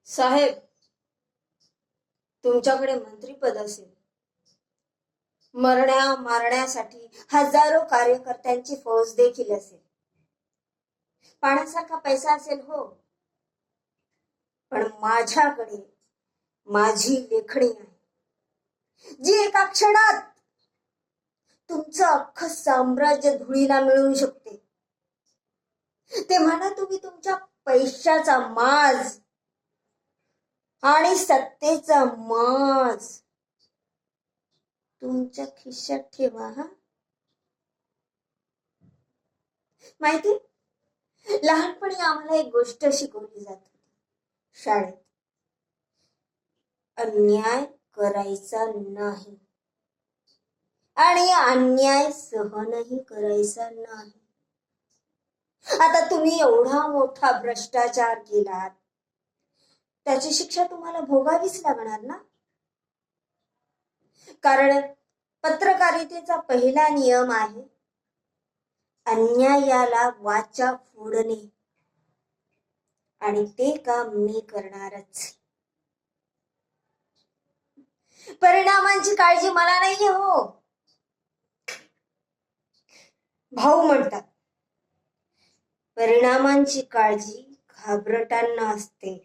साहेब, तुमच्याकडे मंत्रीपद असेल, मरण्या मारण्यासाठी हजारो कार्यकर्त्यांची फौज देखील असेल, पाण्यासारखा पैसा असेल, हो, पण माझ्याकडे माझी लेखणी आहे, जी एका क्षणात तुमचं अख्खं साम्राज्य धुळीला मिळवू शकते. ते म्हणा तुम्ही तुमच्या पैशाचा माज आणि सत्तेचा माज तुमच्या खिशात ठेवा. हा, माहिती, लहानपणी आम्हाला एक गोष्ट शिकवली जात होती शाळेत, अन्याय करायचा नाही आणि अन्याय सहनही करायचा नाही. आता तुम्ही एवढा मोठा भ्रष्टाचार केलात, त्याची शिक्षा तुम्हाला भोगावीच लागणार ना. कारण पत्रकारितेचा पहिला नियम आहे अन्यायाला वाचा फोडणे, आणि ते काम मी करणारच. परिणामांची काळजी मला नाहीये, हो. भाऊ म्हणतात परिणामांची काळजी घाबरटांना असते,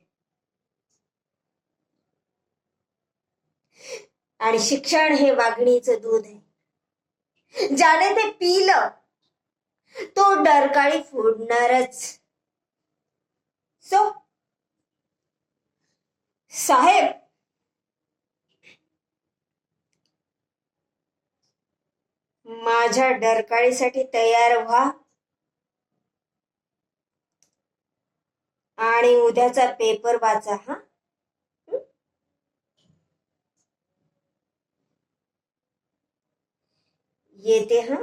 आणि शिक्षण हे वाघिणीचं दूध आहे, ज्याने ते पिलं तो डरकाळी फोडणारच. सो साहेब, माझ्या डरकाळीसाठी तयार व्हा आणि उद्याचा पेपर वाचा. हा, येते. हा.